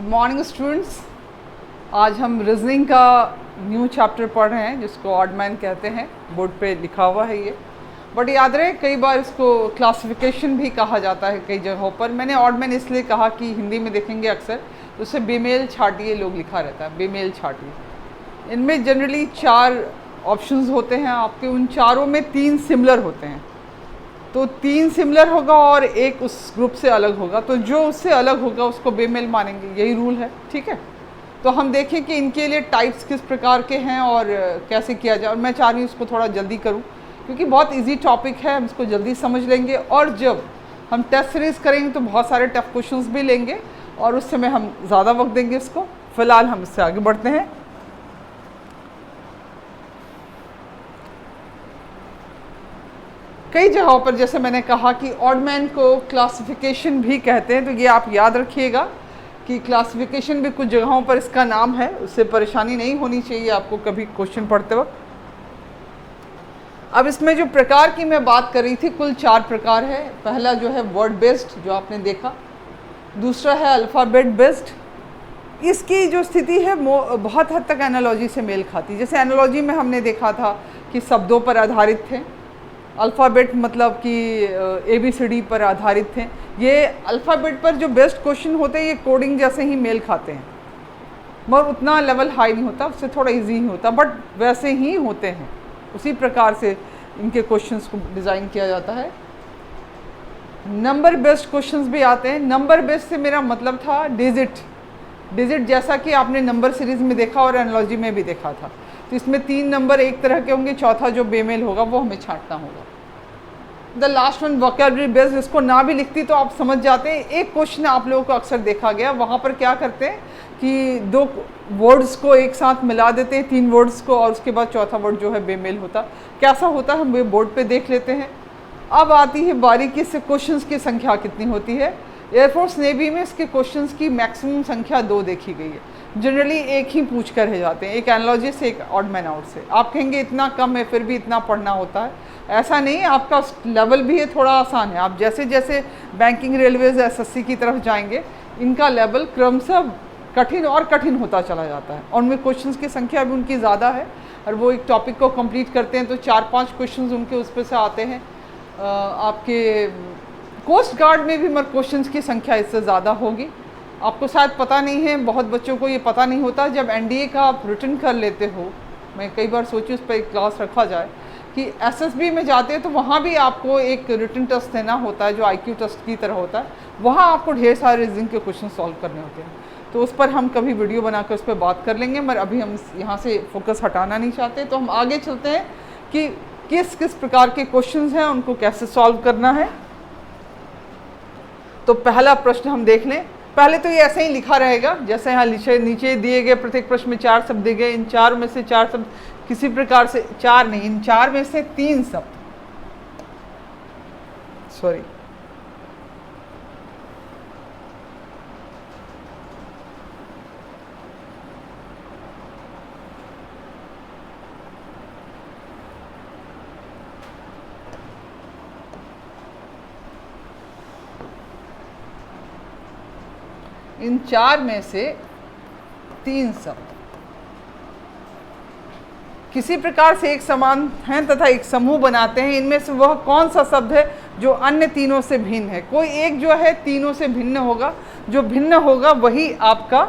Morning students, आज हम reasoning का न्यू चैप्टर पढ़ रहे हैं जिसको ऑड मैन कहते हैं। बोर्ड पे लिखा हुआ है ये, बट याद रहे कई बार इसको क्लासिफिकेशन भी कहा जाता है कई जगहों पर। मैंने ऑड मैन इसलिए कहा कि हिंदी में देखेंगे अक्सर तो उसे बेमेल छाटिए लोग लिखा रहता है, बेमेल छाटिए। इनमें जनरली 4 ऑप्शंस होते हैं आपके, उन चारों में 3 सिमिलर होते हैं। तो 3 सिमिलर होगा और एक उस ग्रुप से अलग होगा, तो जो उससे अलग होगा उसको बेमेल मानेंगे, यही रूल है। ठीक है, तो हम देखें कि इनके लिए टाइप्स किस प्रकार के हैं और कैसे किया जाए। और मैं चाह रही हूँ इसको थोड़ा जल्दी करूँ क्योंकि बहुत इजी टॉपिक है, हम इसको जल्दी समझ लेंगे। और जब हम टेस्ट सीरीज़ करेंगे तो बहुत सारे टफ क्वेश्चंस भी लेंगे और उस समय हम ज़्यादा वक्त देंगे इसको। फिलहाल हम इससे आगे बढ़ते हैं। कई जगहों पर जैसे मैंने कहा कि ऑड मैन को क्लासिफिकेशन भी कहते हैं, तो ये आप याद रखिएगा कि क्लासिफिकेशन भी कुछ जगहों पर इसका नाम है, उससे परेशानी नहीं होनी चाहिए आपको कभी क्वेश्चन पढ़ते वक्त। अब इसमें जो प्रकार की मैं बात कर रही थी, कुल 4 प्रकार है। पहला जो है वर्ड बेस्ड, जो आपने देखा। दूसरा है अल्फ़ाबेट बेस्ड। इसकी जो स्थिति है बहुत हद तक एनालॉजी से मेल खाती। जैसे एनालॉजी में हमने देखा था कि शब्दों पर आधारित थे, अल्फ़ाबेट मतलब कि ABCD पर आधारित थे। ये अल्फ़ाबेट पर जो बेस्ट क्वेश्चन होते हैं ये कोडिंग जैसे ही मेल खाते हैं, मगर उतना लेवल हाई नहीं होता, उससे थोड़ा इजी ही होता, बट वैसे ही होते हैं। उसी प्रकार से इनके क्वेश्चंस को डिज़ाइन किया जाता है। नंबर बेस्ड क्वेश्चंस भी आते हैं। नंबर बेस्ड से मेरा मतलब था डिजिट, जैसा कि आपने नंबर सीरीज़ में देखा और एनालॉजी में भी देखा था। तो इसमें 3 नंबर एक तरह के होंगे, चौथा जो बेमेल होगा वो हमें छांटना होगा। The last one vocabulary based, इसको ना भी लिखती तो आप समझ जाते हैं। एक क्वेश्चन आप लोगों को अक्सर देखा गया, वहाँ पर क्या करते हैं कि 2 वर्ड्स को एक साथ मिला देते हैं, 3 वर्ड्स को, और उसके बाद चौथा वर्ड जो है बेमेल होता। कैसा होता है हम बोर्ड पे देख लेते हैं। अब आती है बारीकी से क्वेश्चंस की संख्या कितनी होती है। एयरफोर्स नेवी में इसके क्वेश्चंस की मैक्सिमम संख्या 2 देखी गई है। जनरली एक ही पूछ कर रह जाते हैं, एक एनालॉजी से, एक ऑड मैन आउट से। आप कहेंगे इतना कम है फिर भी इतना पढ़ना होता है। ऐसा नहीं, आपका लेवल भी है थोड़ा आसान है। आप जैसे जैसे बैंकिंग, रेलवेज, SSC की तरफ जाएंगे इनका लेवल क्रमशः कठिन और कठिन होता चला जाता है और उनमें क्वेश्चंस की संख्या भी उनकी ज़्यादा है। और वो एक टॉपिक को कंप्लीट करते हैं तो 4-5 क्वेश्चंस उनके उस पर से आते हैं। आपके कोस्ट गार्ड में भी मगर क्वेश्चंस की संख्या इससे ज़्यादा होगी। आपको शायद पता नहीं है, बहुत बच्चों को ये पता नहीं होता। जब NDA का आप रिटर्न कर लेते हो, मैं कई बार सोची उस पर एक क्लास रखा जाए कि SSB में जाते हैं तो वहाँ भी आपको एक रिटर्न टेस्ट देना होता है जो IQ टेस्ट की तरह होता है। वहाँ आपको ढेर सारे रीजनिंग के क्वेश्चन सॉल्व करने होते हैं। तो उस पर हम कभी वीडियो बनाकर उस पर बात कर लेंगे, मगर अभी हम यहाँ से फोकस हटाना नहीं चाहते। तो हम आगे चलते हैं कि किस किस प्रकार के क्वेश्चंस हैं, उनको कैसे सॉल्व करना है। तो पहला प्रश्न हम देख लें। पहले तो ये ऐसे ही लिखा रहेगा जैसे यहाँ नीचे दिए गए प्रत्येक प्रश्न में 4 शब्द दिए गए। इन 4 में से 4 शब्द किसी प्रकार से, 4 नहीं, इन 4 में से 3 शब्द, सॉरी, इन 4 में से 3 शब्द किसी प्रकार से एक समान हैं तथा एक समूह बनाते हैं। इनमें से वह कौन सा शब्द है जो अन्य तीनों से भिन्न है। कोई एक जो है तीनों से भिन्न होगा, जो भिन्न होगा वही आपका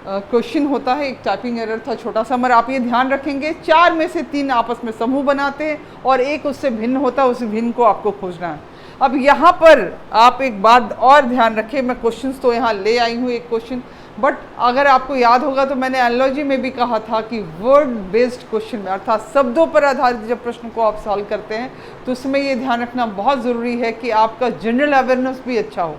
क्वेश्चन होता है। एक टाइपिंग एरर था छोटा सा, मगर आप ये ध्यान रखेंगे 4 में से 3 आपस में समूह बनाते हैं और एक उससे भिन्न होता है, उस भिन्न को आपको खोजना है। अब यहाँ पर आप एक बात और ध्यान रखें, मैं क्वेश्चंस तो यहाँ ले आई हूँ एक क्वेश्चन, बट अगर आपको याद होगा तो मैंने एनालॉजी में भी कहा था कि वर्ड बेस्ड क्वेश्चन में, अर्थात शब्दों पर आधारित जब प्रश्न को आप सॉल्व करते हैं तो उसमें ये ध्यान रखना बहुत ज़रूरी है कि आपका जनरल अवेयरनेस भी अच्छा हो।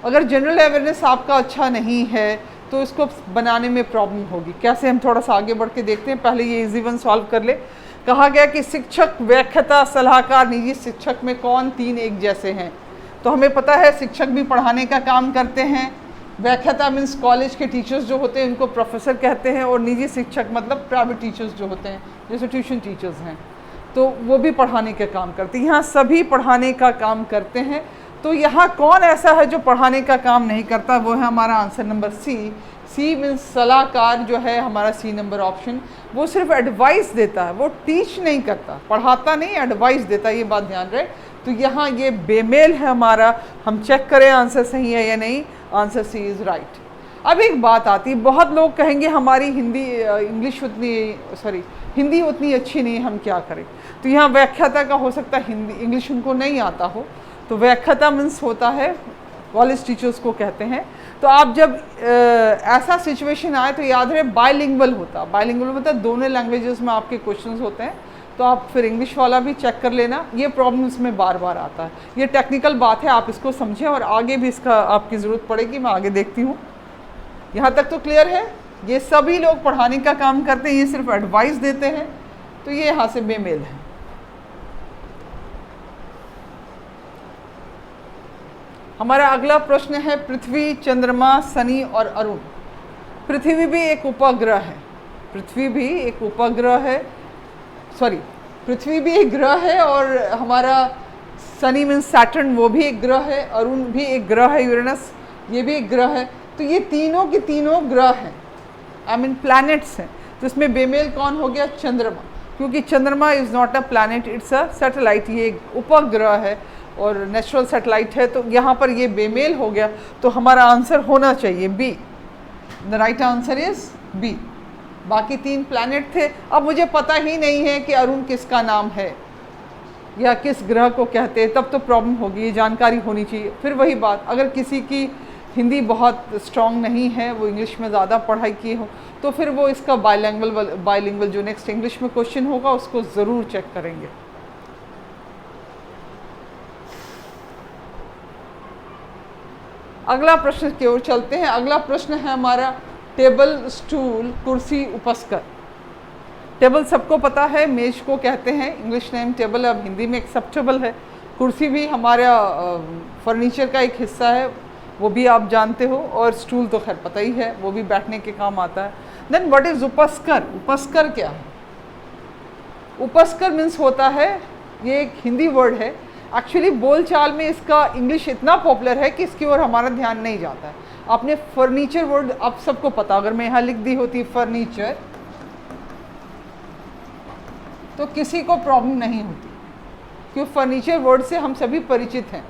अगर जनरल अवेयरनेस आपका अच्छा नहीं है तो इसको बनाने में प्रॉब्लम होगी। कैसे, हम थोड़ा सा आगे बढ़ के देखते हैं। पहले ये इजी वन सॉल्व कर ले। कहा गया कि शिक्षक, व्याख्याता, सलाहकार, निजी शिक्षक में कौन 3 एक जैसे हैं। तो हमें पता है शिक्षक भी पढ़ाने का काम करते हैं। व्याख्याता मीन्स कॉलेज के टीचर्स जो होते हैं उनको प्रोफेसर कहते हैं, और निजी शिक्षक मतलब प्राइवेट टीचर्स जो होते हैं, जैसे ट्यूशन टीचर्स हैं, तो वो भी पढ़ाने का काम करते हैं। यहाँ सभी पढ़ाने का काम करते हैं। तो यहाँ कौन ऐसा है जो पढ़ाने का काम नहीं करता, वो है हमारा answer number C. C means सलाहकार जो है हमारा सी नंबर ऑप्शन, वो सिर्फ एडवाइस देता है, वो टीच नहीं करता, पढ़ाता नहीं, एडवाइस देता, ये बात ध्यान रहे। तो यहाँ ये बेमेल है हमारा, हम चेक करें आंसर सही है या नहीं, आंसर सी इज़ राइट। अब एक बात आती है, बहुत लोग कहेंगे हमारी हिंदी उतनी अच्छी नहीं है, हम क्या करें। तो यहाँ व्याख्याता का हो सकता है हिंदी इंग्लिश उनको नहीं आता हो, तो व्याख्याता मीन्स होता है कॉलेज टीचर्स को कहते हैं। तो आप जब ऐसा सिचुएशन आए तो याद रहे बायलिंगुअल होता, बायलिंगुअल मतलब दोनों लैंग्वेजेस में आपके क्वेश्चंस होते हैं, तो आप फिर इंग्लिश वाला भी चेक कर लेना। ये प्रॉब्लम इसमें बार बार आता है, ये टेक्निकल बात है, आप इसको समझें और आगे भी इसका आपकी ज़रूरत पड़ेगी, मैं आगे देखती हूँ। यहाँ तक तो क्लियर है, ये सभी लोग पढ़ाने का काम करते हैं, ये सिर्फ एडवाइस देते हैं, तो ये यहाँ से बेमेल है। हमारा अगला प्रश्न है पृथ्वी, चंद्रमा, शनि और अरुण। पृथ्वी भी एक उपग्रह है, पृथ्वी भी एक उपग्रह है, पृथ्वी भी एक ग्रह है, और हमारा शनि मीन्स सैटर्न वो भी एक ग्रह है, अरुण भी एक ग्रह है, यूरेनस ये भी एक ग्रह है। तो ये तीनों के तीनों ग्रह हैं, आई मीन प्लैनेट्स हैं। तो इसमें बेमेल कौन हो गया, चंद्रमा, क्योंकि चंद्रमा is not a planet, it's a satellite, ये एक उपग्रह है और नेचुरल सैटेलाइट है, तो यहाँ पर ये बेमेल हो गया। तो हमारा आंसर होना चाहिए B, the right answer is B. बाकी तीन प्लैनेट थे, अब मुझे पता ही नहीं है कि अरुण किसका नाम है या किस ग्रह को कहते हैं, तब तो प्रॉब्लम होगी, ये जानकारी होनी चाहिए। फिर वही बात, अगर किसी की हिंदी बहुत स्ट्रॉन्ग नहीं है, वो इंग्लिश में ज़्यादा पढ़ाई किए हो, तो फिर वो इसका बायलिंगुअल जो नेक्स्ट इंग्लिश में क्वेश्चन होगा उसको ज़रूर चेक करेंगे। अगला प्रश्न की ओर चलते हैं। अगला प्रश्न है हमारा टेबल, स्टूल, कुर्सी, उपस्कर। टेबल सबको पता है, मेज को कहते हैं, इंग्लिश नेम टेबल, अब हिंदी में एक्सेप्टेबल है। कुर्सी भी हमारा फर्नीचर का एक हिस्सा है, वो भी आप जानते हो, और स्टूल तो खैर पता ही है, वो भी बैठने के काम आता है। देन व्हाट इज़ उपस्कर? उपस्कर क्या है? उपस्कर मीन्स होता है, ये एक हिंदी वर्ड है, एक्चुअली बोलचाल में इसका इंग्लिश इतना पॉपुलर है कि इसकी ओर हमारा ध्यान नहीं जाता है। आपने फर्नीचर वर्ड आप सबको पता, अगर मैं यहाँ लिख दी होती फर्नीचर तो किसी को प्रॉब्लम नहीं होती, क्योंकि फर्नीचर वर्ड से हम सभी परिचित हैं।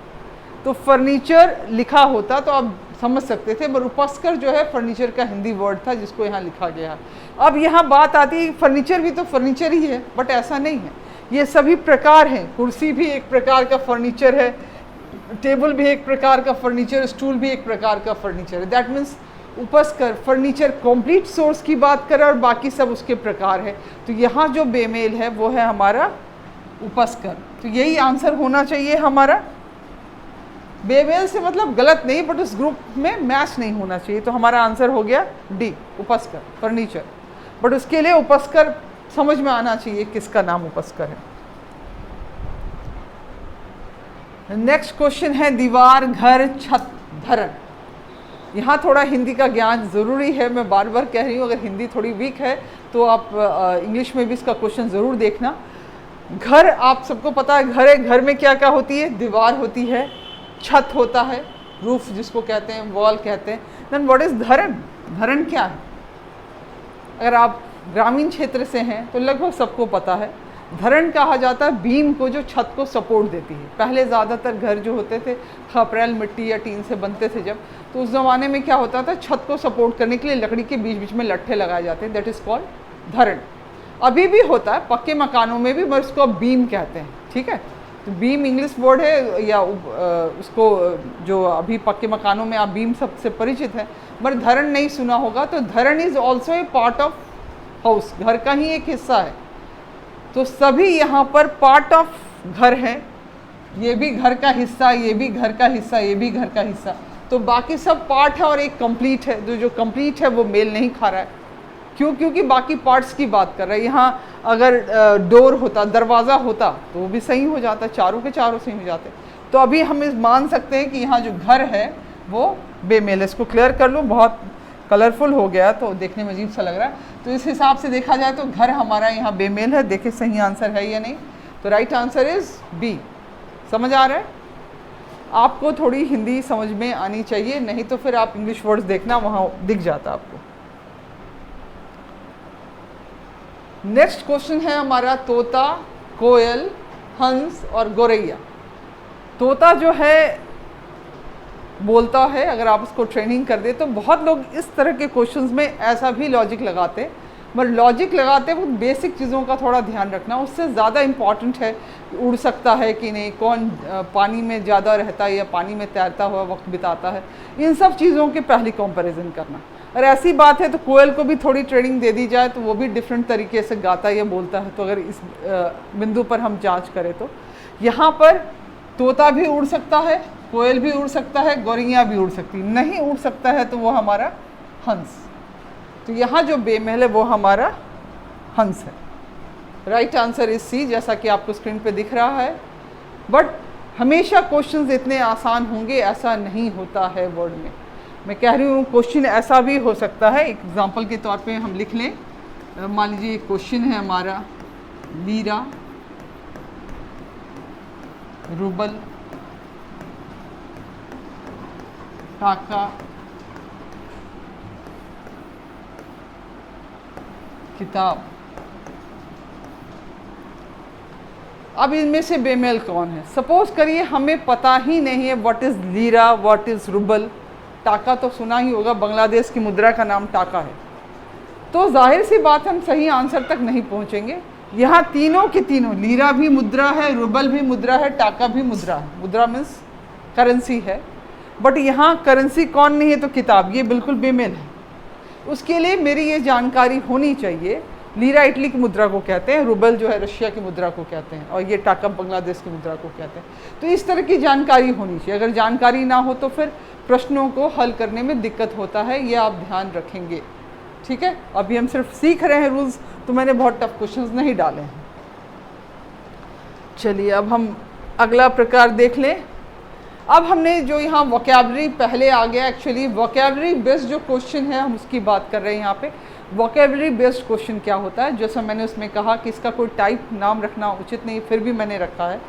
तो फर्नीचर लिखा होता तो आप समझ सकते थे, पर उपस्कर जो है फर्नीचर का हिंदी वर्ड था जिसको यहाँ लिखा गया। अब यहाँ बात आती है, फर्नीचर भी तो फर्नीचर ही है, बट ऐसा नहीं है, ये सभी प्रकार हैं। कुर्सी भी एक प्रकार का फर्नीचर है, टेबल भी एक प्रकार का फर्नीचर, स्टूल भी एक प्रकार का फर्नीचर है। दैट मीन्स उपस्कर फर्नीचर कंप्लीट सोर्स की बात करें और बाकी सब उसके प्रकार है। तो यहाँ जो बेमेल है वो है हमारा उपस्कर, तो यही आंसर होना चाहिए हमारा। बेमेल से मतलब गलत नहीं, बट उस ग्रुप में मैच नहीं होना चाहिए, तो हमारा आंसर हो गया डी, उपस्कर फर्नीचर। बट उसके लिए उपस्कर समझ में आना चाहिए किसका नाम उपस्कर है। नेक्स्ट क्वेश्चन है दीवार, घर, छत, धरण। यहाँ थोड़ा हिंदी का ज्ञान ज़रूरी है, मैं बार बार कह रही हूँ, अगर हिंदी थोड़ी वीक है तो आप इंग्लिश में भी इसका क्वेश्चन ज़रूर देखना। घर आप सबको पता है, घर है, घर में क्या क्या होती है, दीवार होती है, छत होता है, रूफ जिसको कहते हैं, वॉल कहते हैं। देन व्हाट इज़ धरण? धरण क्या है? अगर आप ग्रामीण क्षेत्र से हैं तो लगभग सबको पता है, धरण कहा जाता है बीम को जो छत को सपोर्ट देती है। पहले ज़्यादातर घर जो होते थे खपरेल मिट्टी या टीन से बनते थे जब, तो उस ज़माने में क्या होता था, छत को सपोर्ट करने के लिए लकड़ी के बीच बीच में लट्ठे लगाए जाते हैं, दैट इज़ कॉल्ड धरण। अभी भी होता है पक्के मकानों में भी, मगर उसको अब बीम कहते हैं, ठीक है। तो बीम इंग्लिश वर्ड है, या उसको जो अभी पक्के मकानों में आप बीम सबसे परिचित है, मगर धरण नहीं सुना होगा। तो धरण is also a part of house, घर का ही एक हिस्सा है। तो सभी यहाँ पर पार्ट ऑफ घर है, ये भी घर का हिस्सा, ये भी घर का हिस्सा, ये भी घर का हिस्सा, तो बाकी सब पार्ट है और एक कंप्लीट है। जो कंप्लीट है वो मेल नहीं खा रहा है, क्यों? क्योंकि बाकी पार्ट्स की बात कर रहे हैं। यहाँ अगर डोर होता, दरवाज़ा होता तो वो भी सही हो जाता, चारों के चारों सही हो जाते। तो अभी हम इस मान सकते हैं कि यहाँ जो घर है वो बेमेल है। इसको क्लियर कर लो, बहुत कलरफुल हो गया तो देखने में अजीब सा लग रहा है। तो इस हिसाब से देखा जाए तो घर हमारा यहाँ बेमेल है। देखें सही आंसर है या नहीं, तो राइट आंसर इज़ बी। समझ आ रहा है? आपको थोड़ी हिंदी समझ में आनी चाहिए, नहीं तो फिर आप इंग्लिश वर्ड्स देखना, वहाँ दिख जाता आपको। नेक्स्ट क्वेश्चन है हमारा तोता, कोयल, हंस और गौरैया। तोता जो है बोलता है, अगर आप उसको ट्रेनिंग कर दे तो बहुत लोग इस तरह के क्वेश्चंस में ऐसा भी लॉजिक लगाते, मगर लॉजिक लगाते वो बेसिक चीज़ों का थोड़ा ध्यान रखना। उससे ज़्यादा इम्पॉर्टेंट है उड़ सकता है कि नहीं, कौन पानी में ज़्यादा रहता है या पानी में तैरता हुआ वक्त बिताता है, इन सब चीज़ों के पहली कंपैरिजन करना। और ऐसी बात है तो कोयल को भी थोड़ी ट्रेनिंग दे दी जाए तो वो भी डिफरेंट तरीके से गाता या बोलता है। तो अगर इस बिंदु पर हम जांच करें तो यहाँ पर तोता भी उड़ सकता है, कोयल भी उड़ सकता है, गौरैया भी उड़ सकती है। नहीं उड़ सकता है तो वो हमारा हंस। तो यहाँ जो बेमेल है वो हमारा हंस है। राइट आंसर इज सी, जैसा कि आपको स्क्रीन पे दिख रहा है। बट हमेशा क्वेश्चंस इतने आसान होंगे ऐसा नहीं होता है वर्ड में। मैं कह रही हूँ क्वेश्चन ऐसा भी हो सकता है, एग्जाम्पल के तौर पे हम लिख लें। मान लीजिए क्वेश्चन है हमारा लीरा, रूबल, टाका, किताब। अब इनमें से बेमेल कौन है? सपोज करिए हमें पता ही नहीं है what is lira, what is rouble. टाका तो सुना ही होगा, बांग्लादेश की मुद्रा का नाम टाका है। तो जाहिर सी बात हम सही आंसर तक नहीं पहुंचेंगे। यहाँ तीनों के तीनों, लीरा भी मुद्रा है, रूबल भी मुद्रा है, टाका भी मुद्रा है। मुद्रा मीन्स करेंसी है, बट यहाँ करेंसी कौन नहीं है? तो किताब। ये बिल्कुल बेमेल है। उसके लिए मेरी ये जानकारी होनी चाहिए। लीरा इटली की मुद्रा को कहते हैं, रूबल जो है रशिया की मुद्रा को कहते हैं, और ये टाका बांग्लादेश की मुद्रा को कहते हैं। तो इस तरह की जानकारी होनी चाहिए। अगर जानकारी ना हो तो फिर प्रश्नों को हल करने में दिक्कत होता है, ये आप ध्यान रखेंगे। ठीक है, अभी हम सिर्फ सीख रहे हैं रूल्स, तो मैंने बहुत टफ क्वेश्चंस नहीं डाले हैं। चलिए अब हम अगला प्रकार देख लें। अब हमने जो यहाँ वोकैबलरी पहले आ गया, एक्चुअली वोकैबलरी बेस्ड जो क्वेश्चन है हम उसकी बात कर रहे हैं यहाँ पे। वोकैबलरी बेस्ड क्वेश्चन क्या होता है? जैसा मैंने उसमें कहा कि इसका कोई टाइप नाम रखना उचित नहीं, फिर भी मैंने रखा है।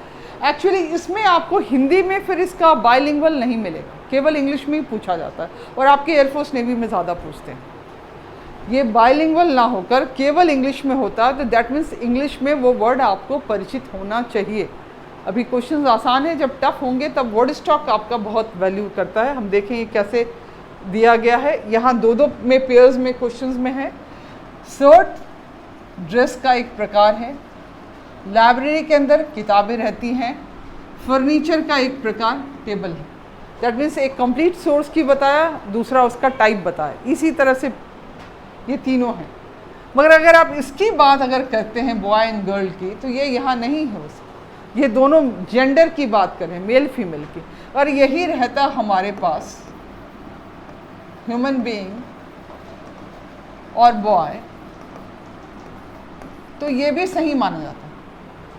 एक्चुअली इसमें आपको हिंदी में फिर इसका बाइलिंगुअल नहीं मिलेगा, केवल इंग्लिश में ही पूछा जाता है, और आपके एयरफोर्स नेवी में ज़्यादा पूछते हैं। ये बाइलिंगुअल ना होकर केवल इंग्लिश में होता है, तो दैट मीन्स इंग्लिश में वो वर्ड आपको परिचित होना चाहिए। अभी क्वेश्चंस आसान है, जब टफ होंगे तब वर्ड स्टॉक आपका बहुत वैल्यू करता है। हम देखें ये कैसे दिया गया है। यहाँ दो दो में पेयर्स में क्वेश्चंस में है। शर्ट ड्रेस का एक प्रकार है, लाइब्रेरी के अंदर किताबें रहती हैं, फर्नीचर का एक प्रकार टेबल है। दैट मीन्स एक कंप्लीट सोर्स की बताया, दूसरा उसका टाइप बताया। इसी तरह से ये तीनों हैं। मगर अगर आप इसकी बात अगर करते हैं बॉय एंड गर्ल की, तो ये यहाँ नहीं है। उसकी ये दोनों जेंडर की बात करें, मेल फीमेल की, और यही रहता हमारे पास ह्यूमन बीइंग और बॉय, तो ये भी सही माना जाता है।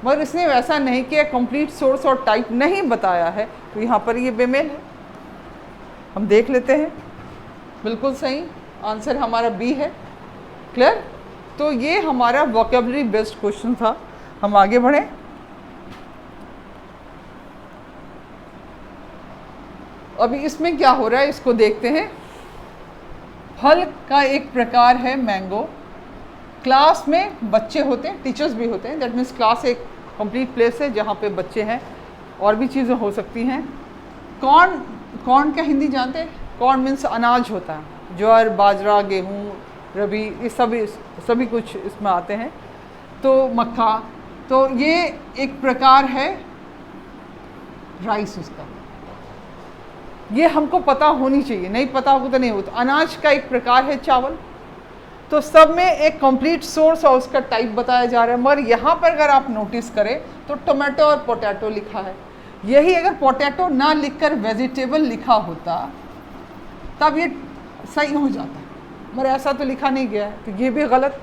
मगर इसने वैसा नहीं किया, कंप्लीट सोर्स और टाइप नहीं बताया है, तो यहाँ पर ये बेमेल है। हम देख लेते हैं। बिल्कुल सही आंसर हमारा बी है। क्लियर? तो ये हमारा वोकैबुलरी बेस्ड क्वेश्चन था। हम आगे बढ़ें। अभी इसमें क्या हो रहा है इसको देखते हैं। फल का एक प्रकार है मैंगो। क्लास में बच्चे होते हैं, टीचर्स भी होते हैं। दैट मीन्स क्लास एक कंप्लीट प्लेस है जहाँ पे बच्चे हैं, और भी चीज़ें हो सकती हैं। कॉर्न, कॉर्न क्या हिंदी जानते हैं? कॉर्न मीन्स अनाज होता है, ज्वार, बाजरा, गेहूँ, रबी, ये सभी कुछ इसमें आते हैं। तो मक्का, तो ये एक प्रकार है राइस उसका। ये हमको पता होनी चाहिए, नहीं पता होगा तो नहीं होता। अनाज का एक प्रकार है चावल। तो सब में एक कंप्लीट सोर्स और उसका टाइप बताया जा रहा है। मगर यहाँ पर अगर आप नोटिस करें तो टोमेटो और पोटैटो लिखा है। यही अगर पोटैटो ना लिखकर वेजिटेबल लिखा होता तब ये सही हो जाता, मगर ऐसा तो लिखा नहीं गया है, तो ये भी गलत।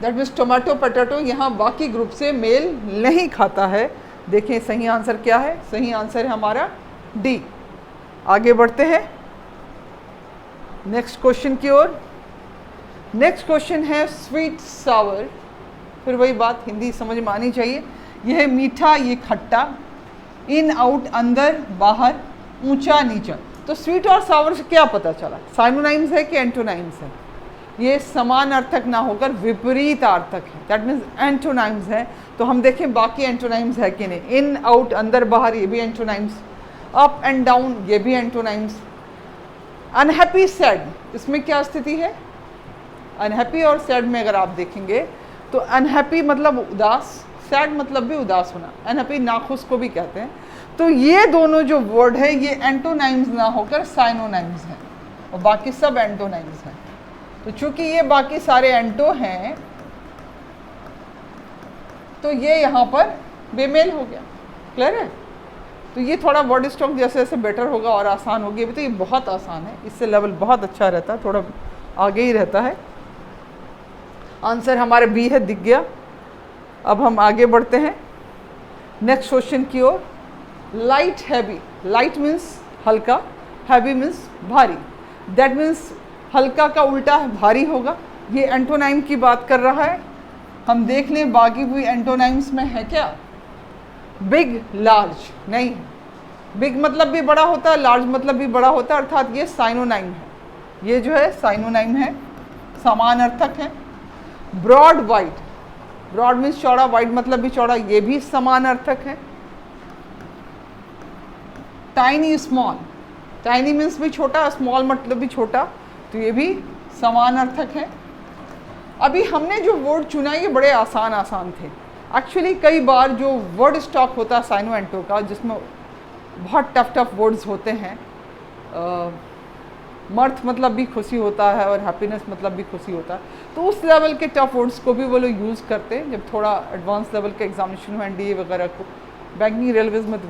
दैट मीन्स टोमेटो पोटैटो यहाँ बाकी ग्रुप से मेल नहीं खाता है। देखिए सही आंसर क्या है? सही आंसर है हमारा डी। आगे बढ़ते हैं नेक्स्ट क्वेश्चन की ओर। नेक्स्ट क्वेश्चन है स्वीट सावर। फिर वही बात, हिंदी समझ में आनी चाहिए। यह है मीठा, ये खट्टा। इन आउट अंदर बाहर, ऊंचा नीचा। तो स्वीट और सावर से क्या पता चला, साइनोनाइम्स है कि एंटोनाइम्स है? ये समान अर्थक ना होकर विपरीत अर्थक है, दैट मीन्स एंटोनाइम्स है। तो हम देखें बाकी एंटोनाइम्स है कि नहीं। इन आउट अंदर बाहर, ये भी एंटोनाइम्स। अप एंड डाउन, ये भी एंटोनाइम्स। अनहैप्पी सैड, इसमें क्या स्थिति है? अनहैप्पी और सैड में अगर आप देखेंगे तो अनहैप्पी मतलब उदास, सैड मतलब भी उदास होना, अनहैप्पी नाखुश को भी कहते हैं। तो ये दोनों जो वर्ड है ये एंटोनाइम्स ना होकर साइनोनाइम्स हैं, और बाकी सब एंटोनाइम्स हैं। तो चूंकि ये बाकी सारे एंटो हैं तो ये यहाँ पर बेमेल हो गया। क्लियर है? तो ये थोड़ा वर्ड स्टॉक जैसे जैसे बेटर होगा और आसान होगी। अभी तो ये बहुत आसान है, इससे लेवल बहुत अच्छा रहता है, थोड़ा आगे ही रहता है। आंसर हमारे बी है, दिख गया। अब हम आगे बढ़ते हैं नेक्स्ट क्वेश्चन की ओर। लाइट हैवी, लाइट मीन्स हल्का, हैवी मीन्स भारी। दैट मीन्स हल्का का उल्टा भारी होगा। ये एंटोनाइम की बात कर रहा है। हम देख लें बाकी हुई एंटोनाइम्स में है क्या? बिग, लार्ज नहीं। बिग मतलब भी बड़ा होता है, लार्ज मतलब भी बड़ा होता है, अर्थात ये साइनोनाइम है। ये जो है साइनोनाइम है, समान अर्थक है। ब्रॉड, वाइड, ब्रॉड मीन्स चौड़ा, वाइड मतलब भी चौड़ा, ये भी समान अर्थक है। टाइनी, स्मॉल, टाइनी मीन्स भी छोटा, स्मॉल मतलब भी छोटा, तो ये भी समान अर्थक है। अभी हमने जो वर्ड चुना ये बड़े आसान थे। एक्चुअली कई बार जो वर्ड स्टॉक होता है साइनो एंटो का, जिसमें बहुत टफ वर्ड्स होते हैं, मर्थ मतलब भी खुशी होता है और हैप्पीनेस मतलब भी खुशी होता है, तो उस लेवल के टफ वर्ड्स को भी वो लोग यूज़ करते हैं जब थोड़ा एडवांस लेवल के एग्जामिनेशन में, एनडीए वगैरह को। बैंकिंग रेलवेज में तो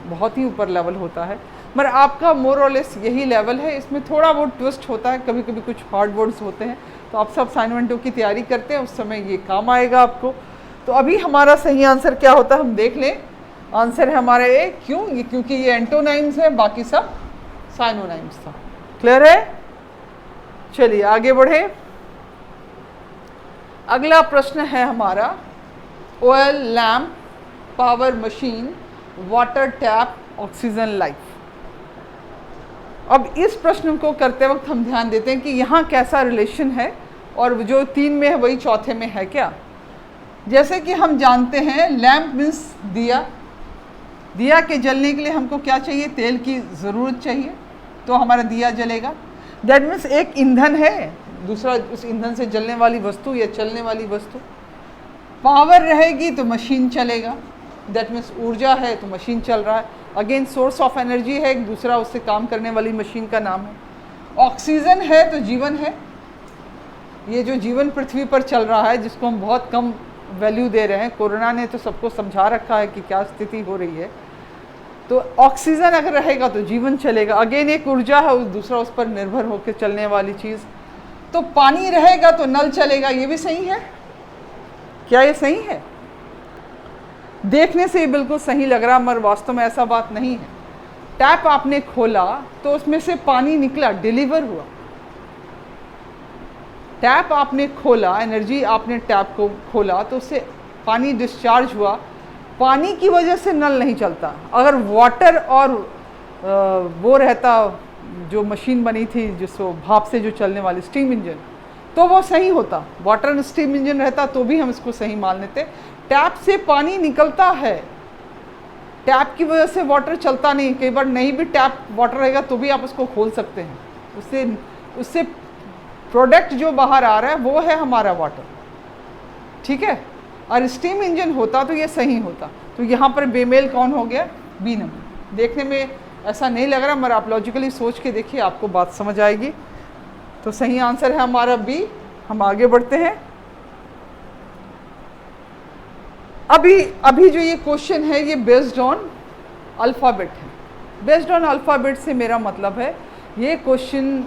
बहुत ही ऊपर लेवल होता है, मगर आपका मोर और लेस यही लेवल है। इसमें थोड़ा बहुत ट्विस्ट होता है, कभी कभी कुछ हार्ड वर्ड्स होते हैं, तो आप सब असाइनमेंटों की तैयारी करते हैं, उस समय ये काम आएगा आपको। तो अभी हमारा सही आंसर क्या होता है हम देख लें। आंसर है हमारा ए। क्यों? ये क्योंकि ये एंटोनाइम्स है, बाकी सब साइनोनाइम्स था। क्लियर है? चलिए आगे बढ़े। अगला प्रश्न है हमारा oil lamp, power machine, water tap, oxygen life. अब इस प्रश्न को करते वक्त हम ध्यान देते हैं कि यहाँ कैसा रिलेशन है, और जो 3 में है वही चौथे में है क्या। जैसे कि हम जानते हैं लैम्प मीन्स दिया, दिया के जलने के लिए हमको क्या चाहिए? तेल की ज़रूरत चाहिए, तो हमारा दिया जलेगा। दैट मीन्स एक ईंधन है, दूसरा उस ईंधन से जलने वाली वस्तु या चलने वाली वस्तु। पावर रहेगी तो मशीन चलेगा, दैट मीन्स ऊर्जा है तो मशीन चल रहा है। अगेन सोर्स ऑफ एनर्जी है, एक दूसरा उससे काम करने वाली मशीन का नाम है। ऑक्सीजन है तो जीवन है, ये जो जीवन पृथ्वी पर चल रहा है जिसको हम बहुत कम वैल्यू दे रहे हैं, कोरोना ने तो सबको समझा रखा है कि क्या स्थिति हो रही है। तो ऑक्सीजन अगर रहेगा तो जीवन चलेगा। अगेन एक ऊर्जा है, दूसरा उस पर निर्भर होकर चलने वाली चीज़। तो पानी रहेगा तो नल चलेगा, ये भी सही है। क्या ये सही है? देखने से ये बिल्कुल सही लग रहा, मगर वास्तव में ऐसा बात नहीं है। टैप आपने खोला तो उसमें से पानी निकला, डिलीवर हुआ। टैप आपने खोला, एनर्जी आपने टैप को खोला तो उससे पानी डिस्चार्ज हुआ। पानी की वजह से नल नहीं चलता। अगर वाटर और वो रहता, जो मशीन बनी थी जिसको भाप से जो चलने वाली स्टीम इंजन, तो वो सही होता। वाटर एंड स्टीम इंजन रहता तो भी हम इसको सही मान लेते। टैप से पानी निकलता है, टैप की वजह से वाटर चलता नहीं। कई बार नहीं भी टैप वाटर रहेगा तो भी आप उसको खोल सकते हैं, उससे प्रोडक्ट जो बाहर आ रहा है वो है हमारा वाटर। ठीक है? और स्टीम इंजन होता तो ये सही होता। तो यहाँ पर बेमेल कौन हो गया? B number. देखने में ऐसा नहीं लग रहा, मगर आप लॉजिकली सोच के देखिए, आपको बात समझ आएगी। तो सही आंसर है हमारा बी। हम आगे बढ़ते हैं। अभी जो ये क्वेश्चन है ये बेस्ड ऑन अल्फ़ाबेट है। बेस्ड ऑन अल्फ़ाबेट से मेरा मतलब है ये क्वेश्चन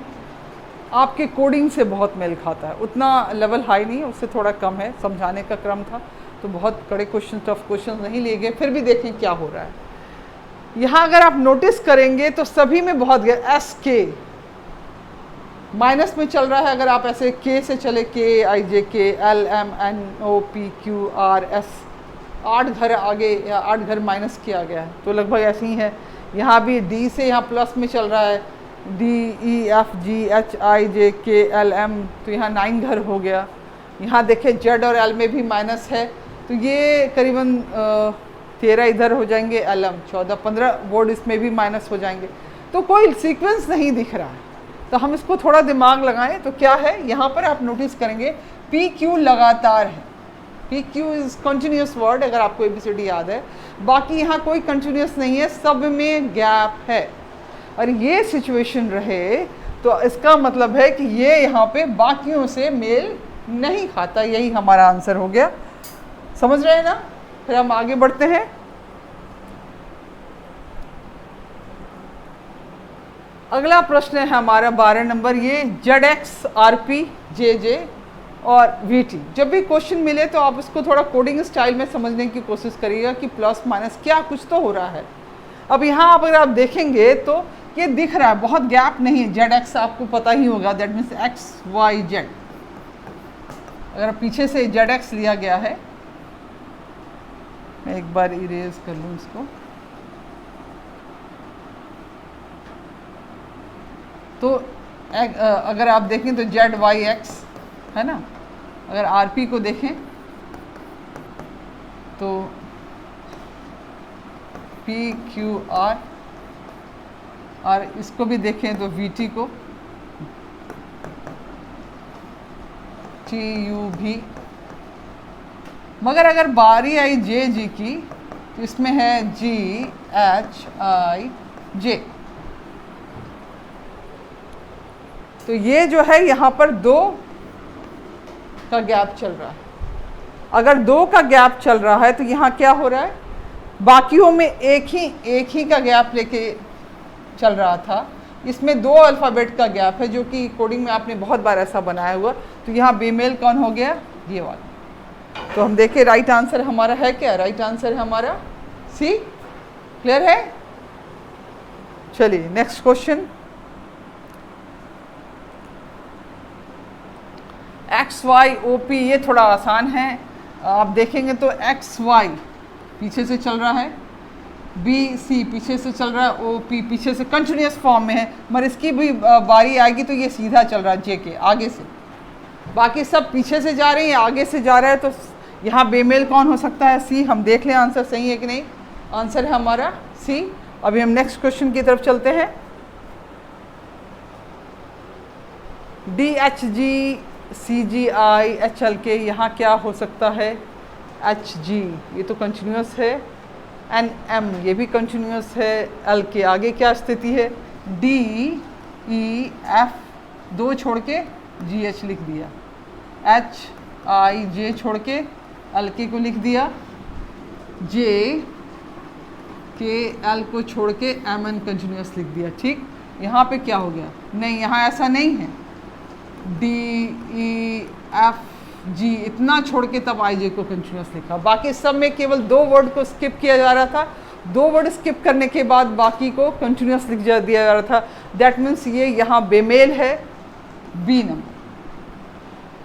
आपके कोडिंग से बहुत मेल खाता है। उतना लेवल हाई नहीं है, उससे थोड़ा कम है। समझाने का क्रम था तो बहुत कड़े क्वेश्चन, टफ क्वेश्चन नहीं लिए गए। फिर भी देखें क्या हो रहा है। यहाँ अगर आप नोटिस करेंगे तो सभी में बहुत गया। एस के माइनस में चल रहा है। अगर आप ऐसे के से चले, के I J K, L M N O P Q R S, 8 घर आगे या 8 घर माइनस किया गया है, तो लगभग ऐसे ही है। यहाँ भी डी से यहाँ प्लस में चल रहा है, D E F G H I J K L M, तो यहाँ 9 घर हो गया। यहाँ देखिए जेड और एल में भी माइनस है, तो ये करीबन 13 इधर हो जाएंगे, एल एम 14-15 वर्ड इसमें भी माइनस हो जाएंगे। तो कोई सीक्वेंस नहीं दिख रहा है, तो हम इसको थोड़ा दिमाग लगाएं तो क्या है, यहाँ पर आप नोटिस करेंगे पी क्यू लगातार है, P Q is continuous word अगर आपको ABCD याद है। बाकी यहाँ कोई कंटिन्यूस नहीं है, सब में गैप है। और ये सिचुएशन रहे तो इसका मतलब है कि ये यहाँ पे बाकियों से मेल नहीं खाता। यही हमारा आंसर हो गया, समझ रहे हैं ना। फिर हम आगे बढ़ते हैं। अगला प्रश्न है हमारा 12 नंबर, ये ZX RP JJ और VT। जब भी क्वेश्चन मिले तो आप इसको थोड़ा कोडिंग स्टाइल में समझने की कोशिश करिएगा कि प्लस माइनस क्या कुछ तो हो रहा है। अब यहाँ अगर आप देखेंगे तो ये दिख रहा है, बहुत गैप नहीं है। ZX आपको पता ही होगा, दैट मीन्स XYZ। अगर पीछे से ZX लिया गया है, मैं एक बार इरेज कर लूँ इसको, तो अगर आप देखें तो ZYX है ना। अगर RP को देखें तो PQR, और इसको भी देखें तो VT को TUV। मगर अगर बारी आई JG की तो इसमें है GHIJ। तो ये जो है यहाँ पर 2 का गैप चल रहा है। अगर 2 का गैप चल रहा है तो यहाँ क्या हो रहा है, बाकियों में एक ही का गैप लेके चल रहा था। इसमें 2 अल्फ़ाबेट का गैप है, जो कि कोडिंग में आपने बहुत बार ऐसा बनाया हुआ। तो यहाँ बेमेल कौन हो गया, ये वाला। तो हम देखें राइट आंसर हमारा है क्या, राइट आंसर है हमारा सी। क्लियर है। चलिए नेक्स्ट क्वेश्चन, XYOP। ये थोड़ा आसान है, आप देखेंगे तो XY पीछे से चल रहा है, BC पीछे से चल रहा है, OP पीछे से कंटिन्यूस फॉर्म में है। मगर इसकी भी बारी आएगी तो ये सीधा चल रहा है JK आगे से। बाकी सब पीछे से जा रहे हैं, आगे से जा रहा है। तो यहाँ बेमेल कौन हो सकता है, C। हम देख लें आंसर सही है कि नहीं। आंसर है हमारा C। अभी हम नेक्स्ट क्वेश्चन की तरफ चलते हैं। DHG CGI HLK, यहाँ क्या हो सकता है, HG ये तो कंटिन्यूस है, NM ये भी कंटिन्यूस है, LK आगे क्या स्थिति है, DEF 2 छोड़ के GH लिख दिया, HIJ छोड़ के LK को लिख दिया, JKL को छोड़ के MN कंटिन्यूस लिख दिया। ठीक, यहाँ पे क्या हो गया, नहीं यहाँ ऐसा नहीं है, DEFG इतना छोड़ के तब IJ को कंटिन्यूस लिखा। बाकी सब में केवल 2 वर्ड को स्किप किया जा रहा था, 2 वर्ड स्किप करने के बाद बाकी को कंटिन्यूस लिख दिया जा रहा था। दैट मीन्स ये यहाँ बेमेल है, B नंबर।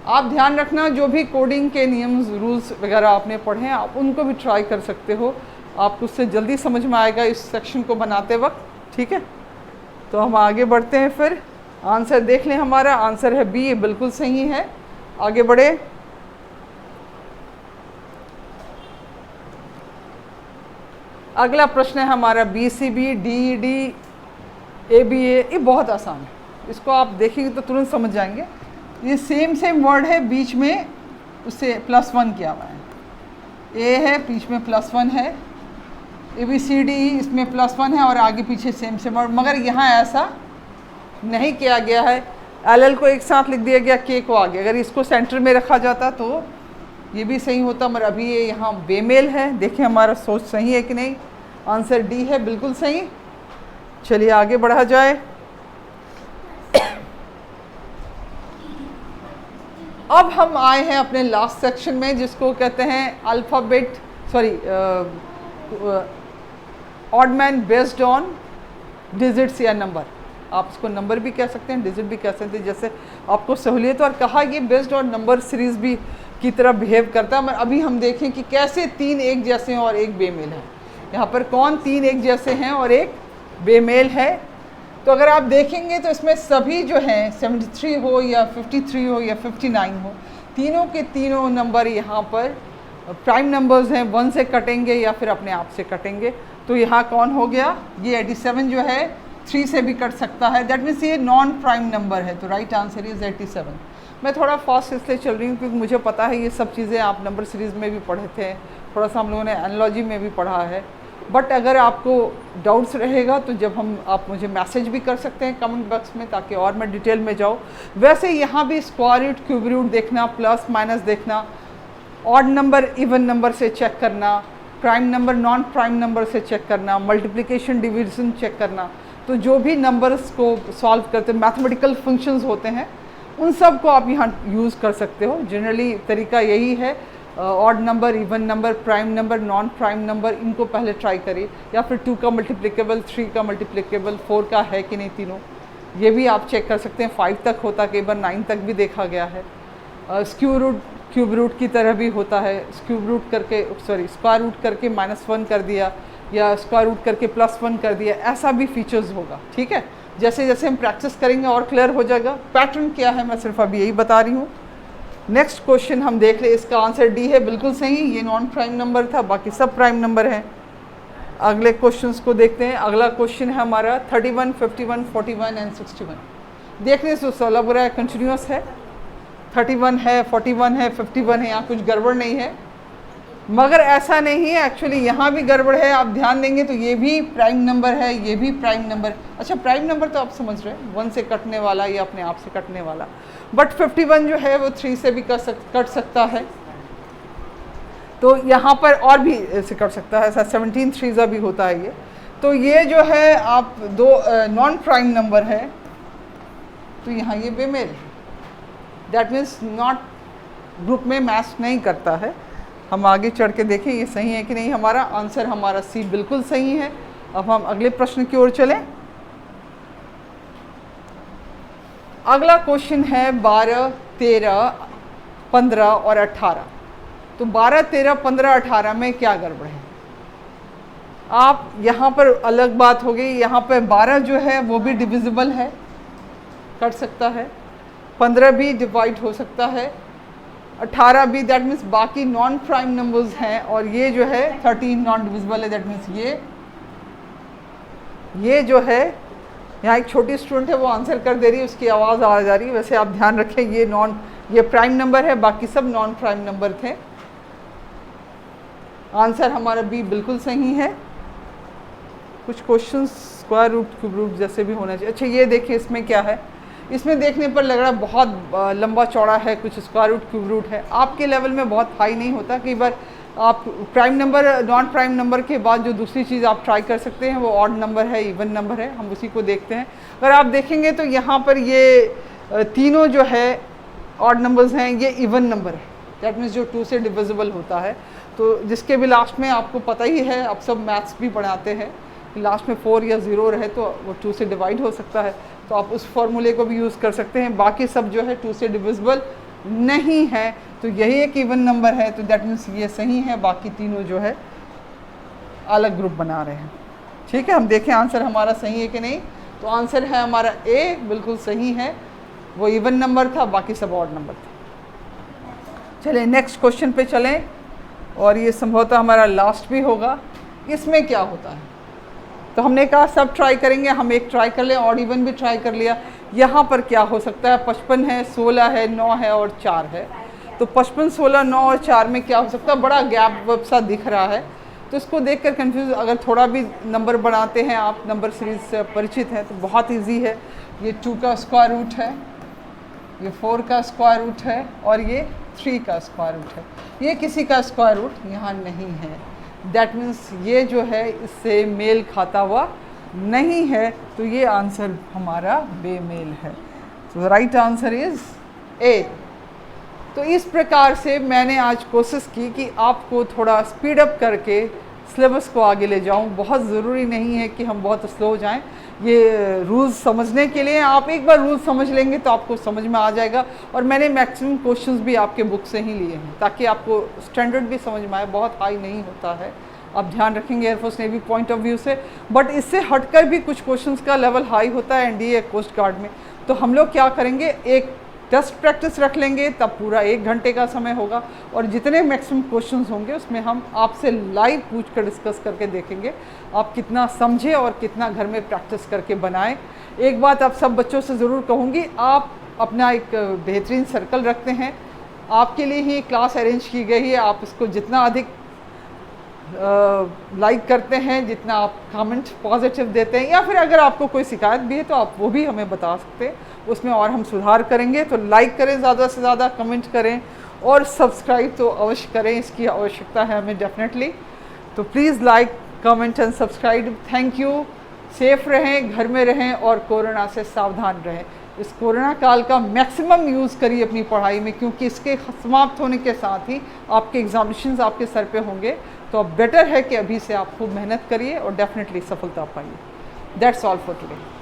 आप ध्यान रखना, जो भी कोडिंग के नियम रूल्स वगैरह आपने पढ़े हैं आप उनको भी ट्राई कर सकते हो, आपको उससे जल्दी समझ में आएगा इस सेक्शन को बनाते वक्त। ठीक है, तो हम आगे बढ़ते हैं। फिर आंसर देख लें, हमारा आंसर है B, ये बिल्कुल सही है। आगे बढ़े। अगला प्रश्न है हमारा BCB DED ABA। ये बहुत आसान है, इसको आप देखेंगे तो तुरंत समझ जाएंगे। ये सेम वर्ड है, बीच में उससे +1 किया हुआ है। A है, बीच में +1 है, ABCD इसमें +1 है और आगे पीछे सेम वर्ड। मगर यहाँ ऐसा नहीं किया गया है, LL को एक साथ लिख दिया गया, K को आगे। अगर इसको सेंटर में रखा जाता तो ये भी सही होता, मगर अभी ये यहाँ बेमेल है। देखें हमारा सोच सही है कि नहीं। आंसर D है, बिल्कुल सही। चलिए आगे बढ़ा जाए। अब हम आए हैं अपने लास्ट सेक्शन में, जिसको कहते हैं alphabet odd man based on digits या नंबर। आप इसको नंबर भी कह सकते हैं, डिजिट भी कह सकते हैं, जैसे आपको सहूलियत। और कहा ये बेस्ड ऑन नंबर सीरीज़ भी की तरह बिहेव करता है। अभी हम देखें कि कैसे 3 एक जैसे हैं और एक बेमेल है। यहाँ पर कौन 3 एक जैसे हैं और एक बेमेल है। तो अगर आप देखेंगे तो इसमें सभी जो हैं 73 हो या 53 हो या 59 हो, तीनों के तीनों नंबर यहाँ पर प्राइम नंबर्स हैं, 1 से कटेंगे या फिर अपने आप से कटेंगे। तो यहाँ कौन हो गया, ये 87 जो है 3 से भी कट सकता है, दैट मीन्स ये नॉन प्राइम नंबर है। तो राइट आंसर इज़ 87। मैं थोड़ा फास्ट इसलिए चल रही हूँ क्योंकि मुझे पता है ये सब चीज़ें आप नंबर सीरीज़ में भी पढ़े थे, थोड़ा सा हम लोगों ने एनालॉजी में भी पढ़ा है। बट अगर आपको डाउट्स रहेगा तो जब आप मुझे मैसेज भी कर सकते हैं कमेंट बॉक्स में, ताकि और मैं डिटेल में जाऊँ। वैसे यहाँ भी स्क्वायर रूट, क्यूब रूट देखना, प्लस माइनस देखना, ऑड नंबर इवन नंबर से चेक करना, prime number non prime number से चेक करना, मल्टीप्लिकेशन डिवीजन चेक करना, तो जो भी नंबर्स को सॉल्व करते मैथमेटिकल फंक्शंस होते हैं उन सब को आप यहाँ यूज़ कर सकते हो। जनरली तरीका यही है, odd number, even number, prime number, non prime number, इनको पहले ट्राई करिए, या फिर 2 का मल्टीप्लिकेबल, 3 का मल्टीप्लिकेबल, 4 का है कि नहीं तीनों, ये भी आप चेक कर सकते हैं। 5 तक होता, कई बार 9 तक भी देखा गया है। स्क्वायर रूट क्यूब रूट की तरह भी होता है, स्क्वायर रूट करके -1 कर दिया या स्क्वायर रूट करके +1 कर दिया, ऐसा भी फीचर्स होगा। ठीक है, जैसे जैसे हम प्रैक्टिस करेंगे और क्लियर हो जाएगा। पैटर्न क्या है मैं सिर्फ अभी यही बता रही हूँ। नेक्स्ट क्वेश्चन हम देख ले, इसका आंसर डी है, बिल्कुल सही। ये नॉन प्राइम नंबर था, बाकी सब प्राइम नंबर हैं। अगले क्वेश्चंस को देखते हैं। अगला क्वेश्चन है हमारा 31, 51, 41 एंड 61। देखने से तो लग रहा है कंटिन्यूस है, 31 है, 41 है, 51 है, यहाँ कुछ गड़बड़ नहीं है, मगर ऐसा नहीं है। एक्चुअली यहाँ भी गड़बड़ है। आप ध्यान देंगे तो ये भी प्राइम नंबर है, ये भी प्राइम नंबर। अच्छा, प्राइम नंबर तो आप समझ रहे हैं, 1 से कटने वाला या अपने आप से कटने वाला। बट 51 जो है वो 3 से भी कट सकता है, तो यहाँ पर और भी ऐसे कट सकता है। ऐसा 17 3 भी होता है ये। तो ये जो है आप दो नॉन प्राइम नंबर है, तो यहाँ ये बेमेल, दैट मीन्स नॉट ग्रुप में मैच नहीं करता है। हम आगे चढ़ के देखें ये सही है कि नहीं। हमारा आंसर हमारा सी बिल्कुल सही है। अब हम अगले प्रश्न की ओर चलें। अगला क्वेश्चन है 12, 13, 15 और 18। तो 12, 13, 15, 18 में क्या गड़बड़ है? आप यहाँ पर अलग बात हो गई, यहाँ पर 12 जो है वो भी डिविजिबल है, कट सकता है। 15 भी डिवाइड हो सकता है, 18 भी, दैट मीन्स बाकी नॉन प्राइम नंबर्स हैं। और ये जो है 13 नॉन डिविजिबल है, दैट मीन्स ये जो है, यहाँ एक छोटी स्टूडेंट है वो आंसर कर दे रही है, उसकी आवाज़ आ जा रही है। वैसे आप ध्यान रखें ये प्राइम नंबर है, बाकी सब नॉन प्राइम नंबर थे। आंसर हमारा बी बिल्कुल सही है। कुछ questions square root, cube root जैसे भी होना चाहिए। अच्छा, ये देखिए इसमें क्या है, इसमें देखने पर लग रहा है बहुत लंबा चौड़ा है, कुछ स्क्वायर रूट, क्यूब रूट है। आपके लेवल में बहुत हाई नहीं होता। कई बार आप prime number, non prime number के बाद जो दूसरी चीज़ आप ट्राई कर सकते हैं वो ऑड नंबर है, इवन नंबर है। हम उसी को देखते हैं। अगर आप देखेंगे तो यहाँ पर ये तीनों जो है ऑड नंबर्स हैं, ये इवन नंबर है, दैट मीन्स जो 2 से डिविजिबल होता है। तो जिसके भी लास्ट में आपको पता ही है, आप सब मैथ्स भी पढ़ाते हैं, लास्ट में 4 या 0 रहे तो वो 2 से डिवाइड हो सकता है, तो आप उस फॉर्मूले को भी यूज़ कर सकते हैं। बाकी सब जो है 2 से डिविजिबल नहीं है, तो यही एक इवन नंबर है, तो दैट मीन्स ये सही है। बाकी तीनों जो है अलग ग्रुप बना रहे हैं। ठीक है, हम देखें आंसर हमारा सही है कि नहीं। तो आंसर है हमारा ए, बिल्कुल सही है। वो इवन नंबर था, बाकी सब ऑड नंबर थे। चलिए नेक्स्ट क्वेश्चन पे चलें, और ये संभवतः हमारा लास्ट भी होगा। इसमें क्या होता है, तो हमने कहा सब ट्राई करेंगे, हम एक ट्राई कर लें, ऑड इवन भी ट्राई कर लिया। यहाँ पर क्या हो सकता है, 55 है, 16 है, 9 है और 4 है। तो 55, 16, 9 और 4 में क्या हो सकता है, बड़ा गैप सा दिख रहा है। तो इसको देखकर कंफ्यूज, अगर थोड़ा भी नंबर बनाते हैं आप, नंबर सीरीज से परिचित हैं, तो बहुत ईजी है। ये 2 का स्क्वायर रूट है, ये 4 का स्क्वायर रूट है, और ये 3 का स्क्वायर रूट है। ये किसी का स्क्वायर रूट यहाँ नहीं है, दैट मीन्स ये जो है इससे मेल खाता हुआ नहीं है। तो ये आंसर हमारा बेमेल है। तो राइट आंसर इज ए। तो इस प्रकार से मैंने आज कोशिश की कि आपको थोड़ा स्पीड अप करके सिलेबस को आगे ले जाऊं। बहुत ज़रूरी नहीं है कि हम बहुत स्लो जाएं, ये रूल्स समझने के लिए आप एक बार रूल्स समझ लेंगे तो आपको समझ में आ जाएगा। और मैंने मैक्सिमम क्वेश्चंस भी आपके बुक से ही लिए हैं ताकि आपको स्टैंडर्ड भी समझ में आए, बहुत हाई नहीं होता है, आप ध्यान रखेंगे air force navy point of view से। बट इससे हटकर भी कुछ क्वेश्चंस का लेवल हाई होता है एनडीए कोस्ट गार्ड में। तो हम लोग क्या करेंगे, एक टेस्ट प्रैक्टिस रख लेंगे, तब पूरा 1 घंटे का समय होगा और जितने मैक्सिमम क्वेश्चंस होंगे उसमें हम आपसे लाइव पूछ कर डिस्कस करके देखेंगे आप कितना समझे और कितना घर में प्रैक्टिस करके बनाएं। एक बात आप सब बच्चों से ज़रूर कहूँगी, आप अपना एक बेहतरीन सर्कल रखते हैं, आपके लिए ही क्लास अरेंज की गई है, आप इसको जितना अधिक लाइक करते हैं, जितना आप कमेंट पॉजिटिव देते हैं, या फिर अगर आपको कोई शिकायत भी है तो आप वो भी हमें बता सकते हैं, उसमें और हम सुधार करेंगे। तो लाइक करें, ज़्यादा से ज़्यादा कमेंट करें और सब्सक्राइब तो अवश्य करें, इसकी आवश्यकता है हमें डेफिनेटली। तो please like, comment and subscribe. Thank you. Safe रहें, घर में रहें और कोरोना से सावधान रहें। इस कोरोना काल का मैक्सिमम यूज़ करिए अपनी पढ़ाई में, क्योंकि इसके समाप्त होने के साथ ही आपके एग्जामिनेशंस आपके सर पे होंगे। तो अब बेटर है कि अभी से आप खूब मेहनत करिए और डेफिनेटली सफलता पाइए। That's all for today.